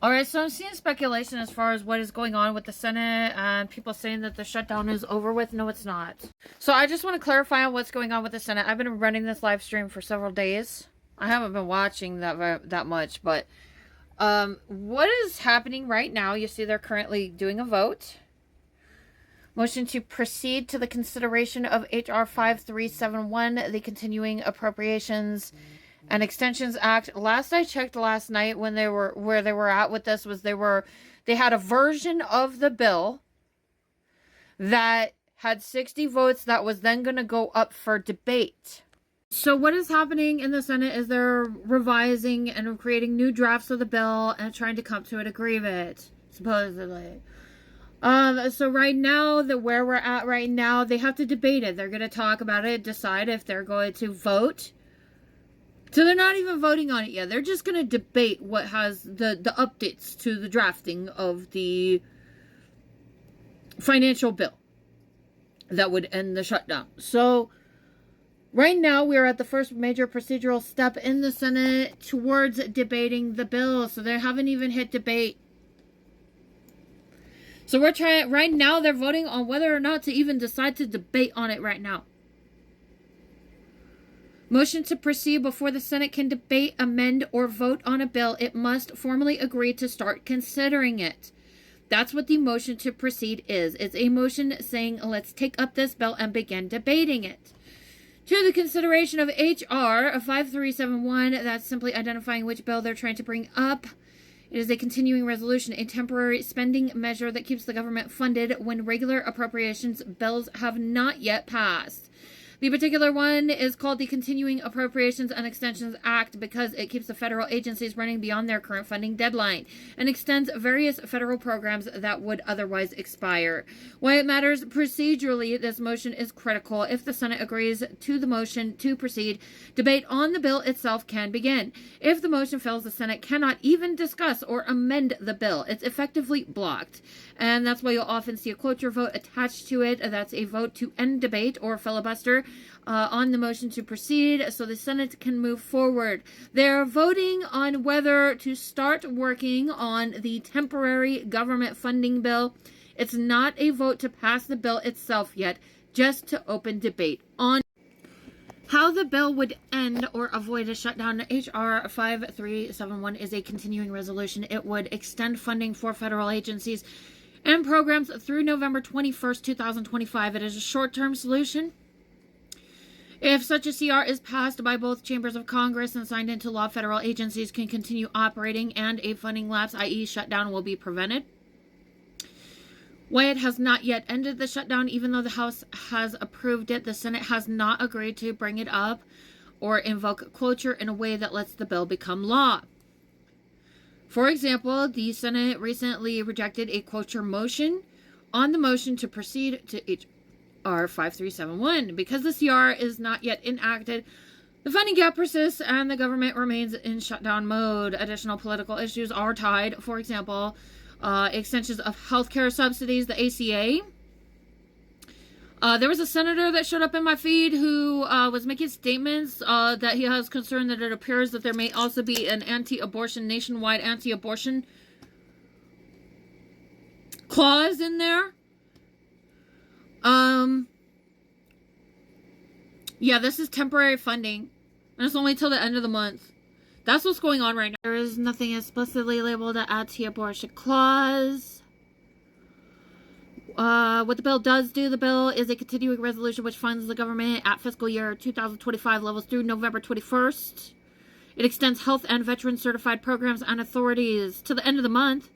All right, so I'm seeing speculation as far as what is going on with the Senate and people saying that the shutdown is over with. No, it's not. So I just want to clarify on what's going on with the Senate. I've been running this live stream for several days. I haven't been watching that much, but what is happening right now? You see they're currently doing a vote. Motion to proceed to the consideration of H.R. 5371, the Continuing Appropriations and Extensions Act. Last I checked last night when they were where they were at with this was they had a version of the bill that had 60 votes that was then going to go up for debate. So what is happening in the Senate is they're revising and creating new drafts of the bill and trying to come to an agreement, supposedly. So right now, where we're at right now, they have to debate it. They're going to talk about it, decide if they're going to vote. So they're not even voting on it yet. They're just going to debate what has the updates to the drafting of the financial bill that would end the shutdown. So right now, we're at the first major procedural step in the Senate towards debating the bill. So they haven't even hit debate. So we're trying, right now, they're voting on whether or not to even decide to debate on it right now. Motion to proceed before the Senate can debate, amend, or vote on a bill. It must formally agree to start considering it. That's what the motion to proceed is. It's a motion saying, let's take up this bill and begin debating it. To the consideration of H.R. 5371, that's simply identifying which bill they're trying to bring up. It is a continuing resolution, a temporary spending measure that keeps the government funded when regular appropriations bills have not yet passed. The particular one is called the Continuing Appropriations and Extensions Act because it keeps the federal agencies running beyond their current funding deadline and extends various federal programs that would otherwise expire. Why it matters procedurally, this motion is critical. If the Senate agrees to the motion to proceed, debate on the bill itself can begin. If the motion fails, the Senate cannot even discuss or amend the bill. It's effectively blocked. And that's why you'll often see a cloture vote attached to it. That's a vote to end debate or filibuster on the motion to proceed so the Senate can move forward. They're voting on whether to start working on the temporary government funding bill. It's not a vote to pass the bill itself yet, just to open debate on how the bill would end or avoid a shutdown. H.R. 5371 is a continuing resolution. It would extend funding for federal agencies and programs through November 21st, 2025. It is a short-term solution. If such a CR is passed by both chambers of Congress and signed into law, federal agencies can continue operating and a funding lapse, i.e. shutdown, will be prevented. Why it has not yet ended the shutdown, even though the House has approved it, the Senate has not agreed to bring it up or invoke cloture in a way that lets the bill become law. For example, the Senate recently rejected a cloture motion on the motion to proceed to H.R. 5371. Because the CR is not yet enacted, the funding gap persists and the government remains in shutdown mode. Additional political issues are tied. For example, extensions of healthcare subsidies, the ACA. There was a senator that showed up in my feed who was making statements that he has concern that it appears that there may also be an nationwide anti-abortion clause in there. Yeah, this is temporary funding, and it's only till the end of the month. That's what's going on right now. There is nothing explicitly labeled an anti-abortion clause. What the bill does do, the bill is a continuing resolution which funds the government at fiscal year 2025 levels through November 21st. It extends health and veteran certified programs and authorities to the end of the month.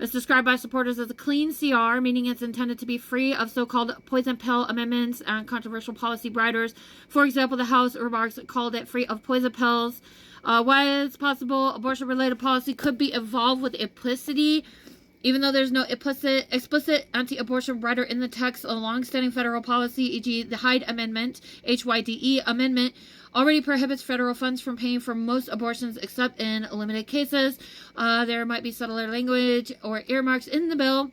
It's described by supporters as a clean CR, meaning it's intended to be free of so-called poison pill amendments and controversial policy briders. For example, the House remarks called it free of poison pills. Why it's possible abortion-related policy could be involved with implicity. Even though there's no explicit anti-abortion rider in the text, a long-standing federal policy, e.g. the Hyde Amendment, HYDE Amendment, already prohibits federal funds from paying for most abortions except in limited cases. There might be subtler language or earmarks in the bill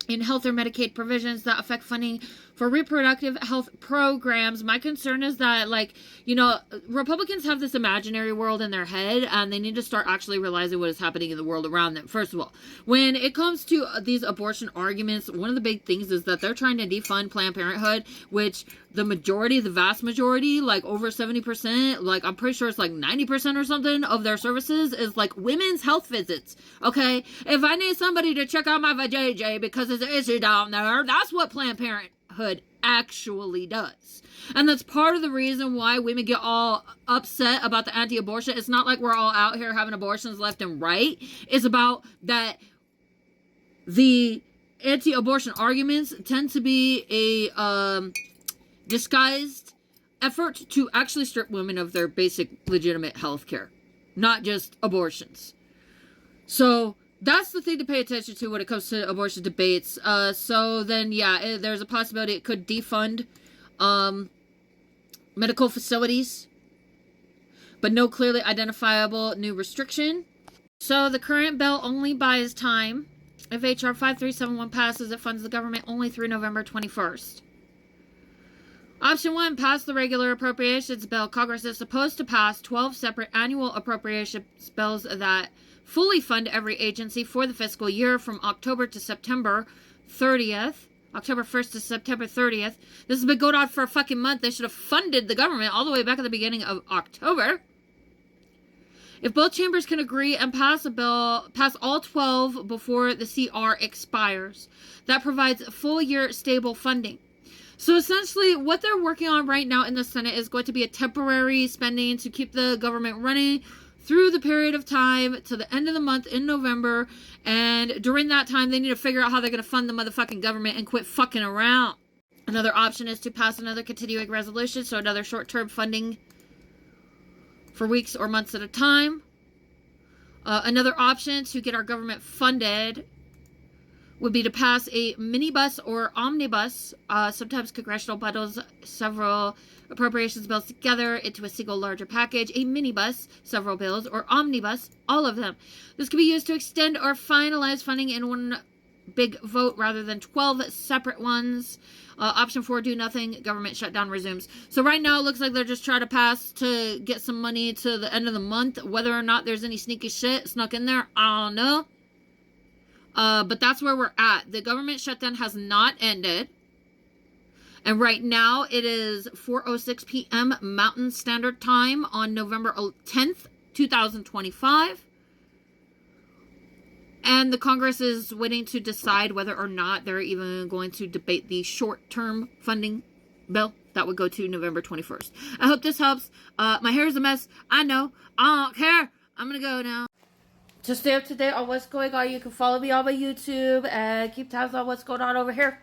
in health or Medicaid provisions that affect funding for reproductive health programs. My concern is that, like, you know, Republicans have this imaginary world in their head, and they need to start actually realizing what is happening in the world around them. First of all, when it comes to these abortion arguments, one of the big things is that they're trying to defund Planned Parenthood, which the majority, the vast majority, like over 70%, like I'm pretty sure it's like 90% or something of their services is like women's health visits. Okay, if I need somebody to check out my vajayjay because there's an issue down there, that's what Planned Parenthood actually does. And that's part of the reason why women get all upset about the anti-abortion. It's not like we're all out here having abortions left and right. It's about that the anti-abortion arguments tend to be a disguised effort to actually strip women of their basic legitimate health care, not just abortions. So that's the thing to pay attention to when it comes to abortion debates. So then, yeah, there's a possibility it could defund medical facilities, but no clearly identifiable new restriction. So the current bill only buys time. If H.R. 5371 passes, it funds the government only through November 21st. Option 1, pass the regular appropriations bill. Congress is supposed to pass 12 separate annual appropriations bills that fully fund every agency for the fiscal year from October to September 30th. October 1st to September 30th. This has been going on for a fucking month. They should have funded the government all the way back at the beginning of October. If both chambers can agree and pass a bill, pass all 12 before the CR expires, that provides full year stable funding. So essentially, what they're working on right now in the Senate is going to be a temporary spending to keep the government running through the period of time to the end of the month in November. And during that time, they need to figure out how they're going to fund the motherfucking government and quit fucking around. Another option is to pass another continuing resolution, so another short-term funding for weeks or months at a time. Another option to get our government funded would be to pass a minibus or omnibus. Sometimes congressional bundles several appropriations bills together into a single larger package. A minibus, several bills, or omnibus, all of them. This can be used to extend or finalize funding in one big vote rather than 12 separate ones. Option 4, do nothing. Government shutdown resumes. So right now it looks like they're just trying to pass to get some money to the end of the month. Whether or not there's any sneaky shit snuck in there, I don't know. But that's where we're at. The government shutdown has not ended. And right now it is 4:06 p.m. Mountain Standard Time on November 10th, 2025. And the Congress is waiting to decide whether or not they're even going to debate the short-term funding bill that would go to November 21st. I hope this helps. My hair is a mess. I know. I don't care. I'm going to go now. To stay up to date on what's going on, you can follow me on my YouTube and keep tabs on what's going on over here.